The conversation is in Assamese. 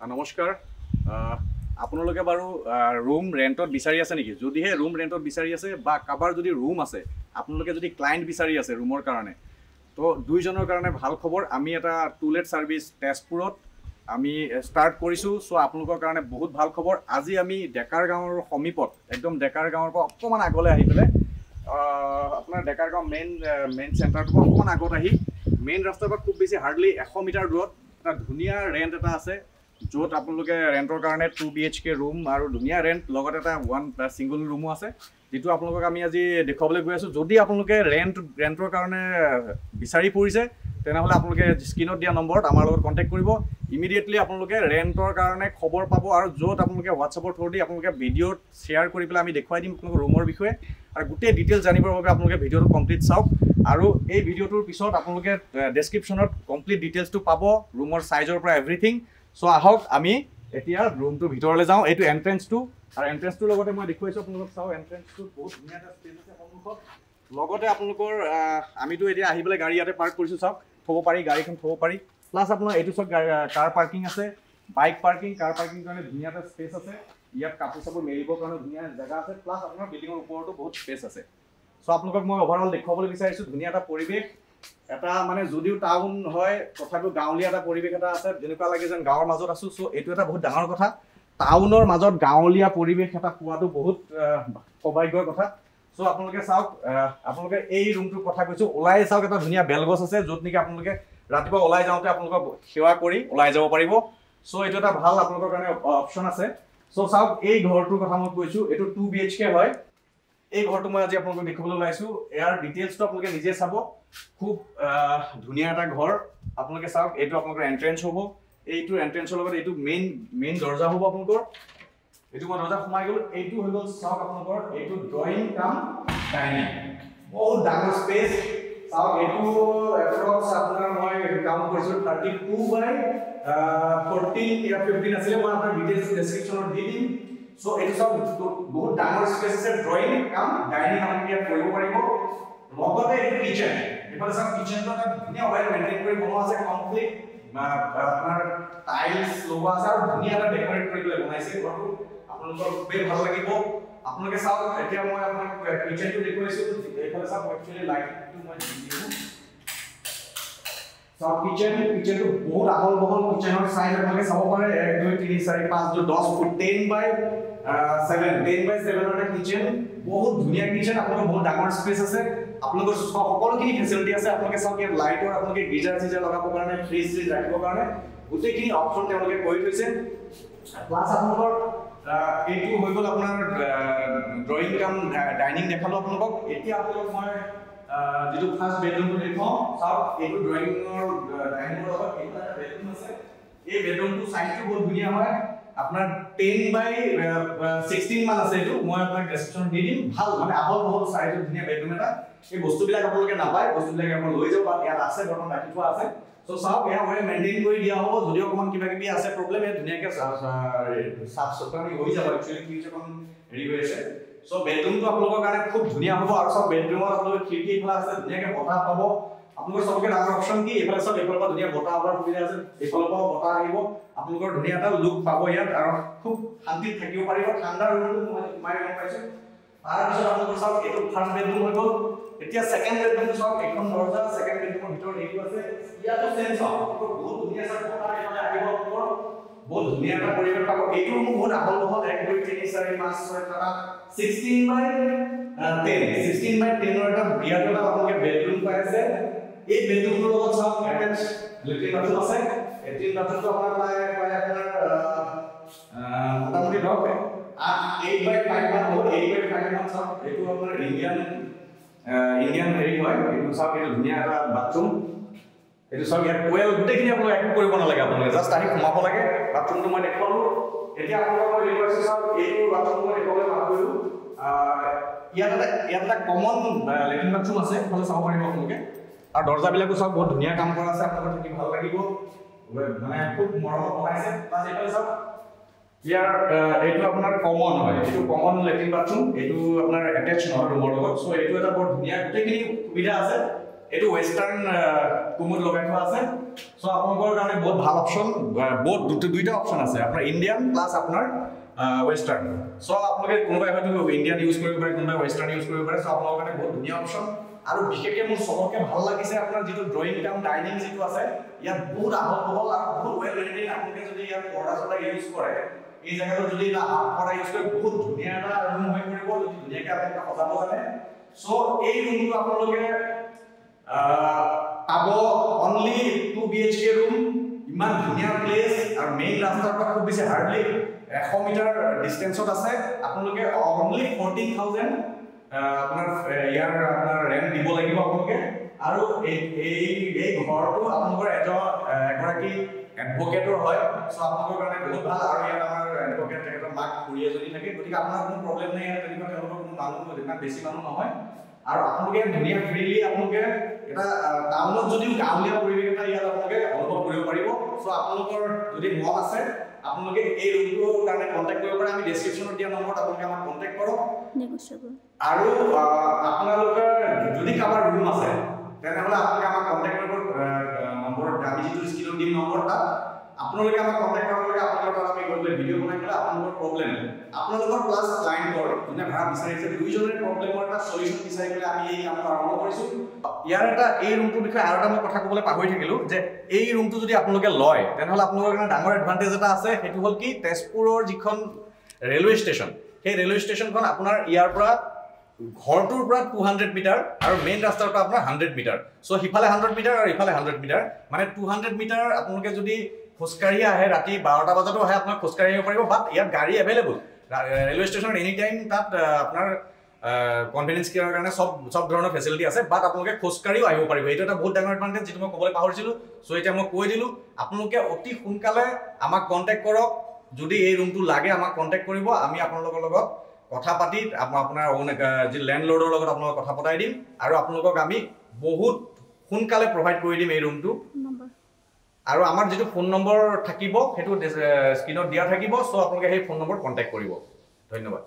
নমস্কাৰ আপোনালোকে বাৰু ৰুম ৰেন্টত বিচাৰি আছে নেকি যদিহে ৰুম ৰেন্টত বিচাৰি আছে বা কাবাৰ যদি ৰুম আছে আপোনালোকে যদি ক্লায়েন্ট বিচাৰি আছে ৰুমৰ কাৰণে তো দুইজনৰ কাৰণে ভাল খবৰ আমি এটা টুলেট সাৰ্ভিস তেজপুৰত আমি স্টাৰ্ট কৰিছো সো আপোনালোকৰ কাৰণে বহুত ভাল খবৰ আজি আমি ডেকাৰ গাঁৱৰ সমীপত একদম ডেকাৰ গাঁৱৰ পৰা অকমান আগলৈ আহি পেলে আপোনাৰ ডেকাৰ গাঁও মেইন চেণ্টাৰটো অকমান আগত আহি মেইন ৰাস্তাৰ পৰা খুব বেছি হাৰ্ডলি 100 মিটাৰ দূৰত এটা ধুনীয়া ৰেন্ট এটা আছে য'ত আপোনালোকে ৰেন্টৰ কাৰণে 2 BHK ৰুম আৰু ধুনীয়া ৰেন্ট লগত এটা ওৱান সিঙ্গল ৰুমো আছে যেটো আপোনালোকক আমি আজি দেখাবলৈ গৈ আছো যদি আপোনালোকে ৰেন্টৰ কাৰণে বিচাৰি পৰিছে তেনেহলে আপোনালোকে স্ক্ৰিনত দিয়া নম্বৰত আমাৰ লগত কন্টাক্ট কৰিব ইমিডিয়েটলি আপোনালোকে ৰেন্টৰ কাৰণে খবৰ পাব আৰু য'ত আপোনালোকে WhatsAppৰ থ্ৰুদি আপোনালোকে ভিডিঅ'ত শেয়াৰ কৰি পেলাই আমি দেখুৱাই দিম আপোনালোকৰ ৰুমৰ বিষয়ে আৰু গোটেই ডিটেইলছ জানিবৰ বাবে আপোনালোকে ভিডিঅ'টো কমপ্লিট চাওক আৰু এই ভিডিঅ'টোৰ পিছত আপোনালোকে ডেসক্ৰিপচনত কমপ্লিট ডিটেইলছটো পাব ৰুমৰ সাইজৰ পৰা এভৰিথিং সো আহক আমি এতিয়া ৰুমটো ভিতৰলৈ যাওঁ এইটো এন্ট্ৰেন্সটো আৰু এন্ট্ৰেন্সটোৰ লগতে মই দেখুৱাইছো আপোনালোকক চাও এন্ট্ৰেন্সটো বহুত ধুনীয়া এটা স্পেচ আছে সন্মুখত লগতে আপোনালোকৰ আমিতো এতিয়া আহি পেলাই গাড়ী ইয়াতে পাৰ্ক কৰিছো চাওক থব পাৰি গাড়ীখন থব পাৰি প্লাস আপোনাৰ এইটো সব কাৰ পাৰ্কিং আছে বাইক পাৰ্কিং কাৰ পাৰ্কিং কাৰণে ধুনীয়া এটা স্পেচ আছে ইয়াত কাপোৰ চাপোৰ মেলিবৰ কাৰণে ধুনীয়া জায়গা আছে প্লাস আপোনাৰ বিল্ডিঙৰ ওপৰতো বহুত স্পেচ আছে সো আপোনালোকক মই ওভাৰঅল দেখুৱাবলৈ বিচাৰিছো ধুনীয়া এটা পৰিবেশ এটা মানে যদিও টাউন হয় তথাপিও গাঁৱলীয়া এটা পৰিবেশ এটা আছে যেনেকুৱা লাগে যেন গাঁৱৰ মাজত আছো সো এইটো এটা বহুত ডাঙৰ কথা টাউনৰ মাজত গাঁৱলীয়া পৰিবেশ এটা পোৱাটো বহুত সৌভাগ্যৰ কথা সো আপোনালোকে চাওক আপোনালোকে এই ৰুমটোৰ কথা কৈছো ওলাই চাওক এটা ধুনীয়া বেলগছ আছে য'ত নেকি আপোনালোকে ৰাতিপুৱা ওলাই যাওঁতে আপোনালোকক সেৱা কৰি ওলাই যাব পাৰিব সো এইটো এটা ভাল আপোনালোকৰ কাৰণে অপচন আছে সো চাওক এই ঘৰটোৰ কথা মই কৈছো এইটো 2 BHK হয় এই ঘৰটো মই আজি আপোনালোকক দেখাবলৈ ওলাইছো ইয়াৰ ডিটেইলছটো আপোনালোকে নিজে চাব খুব ধুনীয়া এটা ঘৰ আপোনালোকে চাওক এইটো আপোনালোকৰ এন্ট্ৰেন্স হ'ব এইটো এন্ট্ৰেন্সৰ লগত এইটো মেইন দৰজা হ'ব আপোনালোকৰ এইটো মই দৰজা সোমাই গ'ল এইটো হৈ গ'ল চাওক আপোনালোকৰ এইটো ড্ৰয়িং কাম ডাইনিং বহুত ডাঙৰ স্পেচ চাওক এইটো এপ্ৰক্স আপোনাৰ মই কাউন্ট কৰিছো 32 বাই 14 या 15 আছিল মই আপোনাৰ ডিটেইলছ ডেসক্ৰিপচনত দি দিম সো এইটো সব বহুত ডাঙৰ স্পেচ আছে ড্ৰয়িং কাম ডাইনিং আমি ইয়াত কৰিব পাৰিব লগতে এইটো কিচেন এফালে সব কিচেনটো এটা ধুনীয়া ওয়াইড মেইনটেইন কৰি বনোৱা আছে কমপ্লিট আপোনাৰ টাইলছ লগোৱা আছে আৰু ধুনীয়া এটা ডেকোৰেট কৰি পেলাই বনাইছে ঘৰটো আপোনালোকৰ খুবেই ভাল লাগিব আপোনালোকে চাওক এতিয়া মই আপোনাক কিচেনটো দেখুৱাইছো এইফালে সব একচুয়ালি লাইটটো মই দিছো সব কিচেনটো বহুত আহল বহল কিচেনৰ সাইজ আপোনালোকে চাব পাৰে 1 2 3 4 5 10 ফুট 10 বাই 7 এটা কিচেন বহুত ধুনীয়া কিচেন আপোনালোকৰ বহুত ডাঙৰ স্পেচ আছে আপোনালোকৰ সকলোখিনি ফেসিলিটি আছে আপোনালোকে চাওক ইয়াত লাইটৰ আপোনালোকে গিজাৰ লগাবৰ কাৰণে ফ্ৰিজ ৰাখিবৰ কাৰণে গোটেইখিনি অপচন তেওঁলোকে কৰি থৈছে প্লাস আপোনালোকৰ এইটো হৈ গ'ল আপোনাৰ ড্ৰয়িং কাম ডাইনিং দেখালো আপোনালোকক এতিয়া আপোনালোক মই যেটো ফাৰ্স্ট বেডৰুমটো দেখুৱাও চাওক এইটো ড্ৰয়িংৰ ডাইনিংৰ লগত এটা বেডৰুম আছে এই বেডৰুমটো সাইজটো বহুত ধুনীয়া হয় আপোনাৰ 10 বাই 16 মান আছে এইটো মই আপোনাক ডেসক্ৰিপচন দি দিম ভাল মানে আহল বহল সাইজৰ ধুনীয়া বেডৰুম এটা এই বস্তুবিলাক আপোনালোকে নাপায় বস্তুবিলাক আপোনালোকে লৈ যাব ইয়াত আছে বৰ্তমান ৰাখি থোৱা আছে সো চাওক এয়া ওয়ে মেইনটেইন কৰি দিয়া হ'ব যদিও অকমান কিবা কিবি আছে প্ৰবলেম এ ধুনীয়াকে সাফ সুতৰাকৈ হৈ যাব একচুয়ালি কি অকমান হেৰি হৈ আছে সো বেডৰুমটো আপোনালোকৰ কাৰণে খুব ধুনীয়া হ'ব আৰু সব বেডৰুমত আপোনালোকে খিৰিকী খোলা আছে ধুনীয়াকে বতাহ পাব আপোনালোকৰ সবকে ডাঙৰ অপচন কি এফালে সব এফালৰ পৰা ধুনীয়া বতাহ আহাৰ সুবিধা আছে এফালৰ পৰা বতাহ আহিব আপোনালোকৰ ধুনীয়া এটা লুক পাব ইয়াত আৰু খুব শান্তিত থাকিব পাৰিব ঠাণ্ডা ৰুমটো মই গম পাইছো তাৰ পিছত আপোনালোকৰ সব এইটো ফাৰ্স্ট বেডৰুম হৈ গ'ল এতিয়া সেকেন্ড বেডৰুমটো সব এখন দৰজা সেকেন্ড বেডৰুমৰ ভিতৰত এইটো আছে ইয়াতো চেঞ্জ হ'ব বহুত ধুনীয়া সব বতাহ এফালে আহিব আপোনালোকৰ বহুত ধুনীয়া এটা পৰিৱেশ পাব এইটো ৰুম বহুত আহল বহল 1 2 3 4 5 6 7 16 বাই 10 ৰ এটা বিয়াত এটা আপোনালোকে বেডৰুম পাই আছে এই বেডৰুমটোৰ লগত সব এটাচ লেট্ৰিন বাথৰুম আছে লেট্ৰিন বাথৰুমটো আপোনাৰ প্ৰায় আপোনাৰ মোটামুটি ধৰক 8 বাই 5 মান হ'ব 8 বাই 5 মান সব এইটো আপোনাৰ ইণ্ডিয়ান হেৰি হয় এইটো সব এইটো ধুনীয়া এটা বাথৰুম এইটো সব ইয়াত কোয়েল গোটেইখিনি আপোনালোকে একো কৰিব নালাগে আপোনালোকে জাস্ট আহি সোমাব লাগে বাথৰুমটো মই দেখুৱালো এতিয়া আপোনালোকক মই দেখুৱাইছো সব এইটো বাথৰুম মই দেখুৱাবলৈ ভাবিলো ইয়াত এটা কমন লেট্ৰিন বাথৰুম আছে ভালে চাব পাৰিব আপোনালোকে আৰু দৰজাবিলাকো সব বহুত ধুনীয়া কাম কৰা আছে আপোনালোকৰ থাকি ভাল লাগিব মানে খুব মৰমত বনাইছে প্লাস এইফালে সব ইয়াৰ এইটো আপোনাৰ কমন হয় এইটো কমন লেট্ৰিন বাথৰুম এইটো আপোনাৰ এটাচ নহয় ৰুমৰ লগত সো এইটো এটা বহুত ধুনীয়া গোটেইখিনি সুবিধা আছে এইটো ওয়েস্টার্ন কুমুদ লগাই থোৱা আছে সো আপোনালোকৰ কাৰণে বহুত ভাল অপচন বহুত দুইটা অপচন আছে আপোনাৰ ইন্ডিয়ান প্লাস আপোনাৰ ওয়েস্টাৰ্ন সো আপোনালোকে কোনোবাই হয়তো ইন্ডিয়ান ইউজ কৰিব পাৰে কোনোবাই ওয়েস্টাৰ্ন ইউজ কৰিব পাৰে সো আপোনালোকৰ কাৰণে বহুত ধুনীয়া অপচন আৰু বিশেষকৈ মোৰ সবকে ভাল লাগিছে আপোনাৰ যেটো ড্ৰয়িং কাম ডাইনিং যেটো আছে ইয়াত বহুত আহল বহল আৰু বহুত ওয়েল মেইনটেইন আপোনালোকে যদি ইয়াত পৰ্দা চলা ইউজ কৰে এই জায়গাটো যদি না পৰ্দা ইউজ কৰে বহুত ধুনীয়া এটা ৰুম হৈ পৰিব যদি ধুনীয়াকৈ আপোনালোকে সজাব জানে সো এই ৰুমটো আপোনালোকে পাব অনলি 2 BHK ৰুম ইমান ধুনীয়া প্লেস আৰু মেইন ৰাস্তাৰ পৰা খুব বেছি হাৰ্ডলি 100 মিটাৰ ডিসটেন্সত আছে আপোনালোকে অনলি 14000 আপোনাৰ ইয়াৰ আপোনাৰ ৰেন্ট দিব লাগিব আপোনালোকে আৰু এই ঘৰটো আপোনালোকৰ এগৰাকী এডভোকেটৰ হয় সো আপোনালোকৰ কাৰণে বহুত ভাল আৰু ইয়াত আমাৰ এডভোকেট এটা মাক খুৰী এজনী থাকে গতিকে আপোনাৰ কোনো প্ৰবলেম নাই ইয়াত তেনেকুৱা তেওঁলোকৰ কোনো মানুহ ইমান বেছি মানুহ নহয় আৰু আপোনালোকে ধুনীয়া ফ্ৰীলি আপোনালোকে এটা টাউনত যদিও গাঁৱলীয়া পৰিৱেশ এটা ইয়াত আপোনালোকে অনুভৱ কৰিব পাৰিব সো আপোনালোকৰ যদি মন আছে আপোনালোকে এই ৰুমটোৰ কাৰণে কন্টাক্ট কৰিব পাৰে আমি ডেসক্ৰিপচনত দিয়া নম্বৰত আপোনালোকে আমাক কন্টাক্ট কৰক আৰু আপোনালোকৰ যদি কাবাৰ ৰুম আছে তেনেহলে আপোনালোকে আমাক কন্টাক্ট কৰিব নম্বৰত আমি যিটো স্ক্ৰীনত দিম নম্বৰটা আপোনালোকে আমাক কন্টাক্ট কৰিব লাগে আপোনালোকৰ আমি গৈ ভিডিও বনাই পেলাই আপোনালোকৰ প্ৰবলেম আপোনালোকৰ প্লাস ক্লায়েন্টৰ যোনে ভাড়া বিচাৰিছে দুইজনৰ প্ৰবলেমৰ এটা সলিউশন বিচাৰি পেলাই আমি এই কামটো আৰম্ভ কৰিছো ইয়াৰ এটা এই ৰুমটোৰ বিষয়ে আৰু এটা মই কথা ক'বলৈ পাহৰি থাকিলো যে এই ৰুমটো যদি আপোনালোকে লয় তেনেহলে আপোনালোকৰ কাৰণে ডাঙৰ এডভান্টেজ এটা আছে সেইটো হ'ল কি তেজপুৰৰ যিখন ৰেলৱে ষ্টেচন সেই ৰেলৱে ষ্টেচনখন আপোনাৰ ইয়াৰ পৰা ঘৰটোৰ পৰা 200 মিটাৰ আৰু মেইন ৰাস্তাৰ পৰা আপোনাৰ 100 মিটাৰ সো হিফালে 100 মিটাৰ আৰু ইফালে 100 মিটাৰ মানে 200 মিটাৰ আপোনালোকে যদি খোজকাঢ়ি আহে ৰাতি 12টা বজাতো আহে আপোনাৰ খোজকাঢ়ি আহিব পাৰিব বাট ইয়াত গাড়ী এভেইলেবল ৰেলৱে ষ্টেচনত এনি টাইম তাত আপোনাৰ কনভেনিয়েন্স কেয়াৰৰ কাৰণে সব ধৰণৰ ফেসিলিটি আছে বাট আপোনালোকে খোজকাঢ়িও আহিব পাৰিব এইটো এটা বহুত ডাঙৰ এডভান্টেজ যেটো মই ক'বলৈ পাহৰিছিলো সো এতিয়া মই কৈ দিলো আপোনালোকে অতি সোনকালে আমাক কন্টাক্ট কৰক যদি এই ৰুমটো লাগে আমাক কন্টাক্ট কৰিব আমি আপোনালোকৰ লগত কথা পাতি আপোনাৰ যি ল্যান্ডলৰ্ডৰ লগত আপোনালোক কথা পতাই দিম আৰু আপোনালোকক আমি বহুত সোনকালে প্ৰভাইড কৰি দিম এই ৰুমটো আৰু আমাৰ যেটো ফোন নম্বৰ থাকিব হেতু স্ক্ৰীনত দিয়া থাকিব সো আপোনালোকে সেই ফোন নম্বৰ কন্টাক্ট কৰিব ধন্যবাদ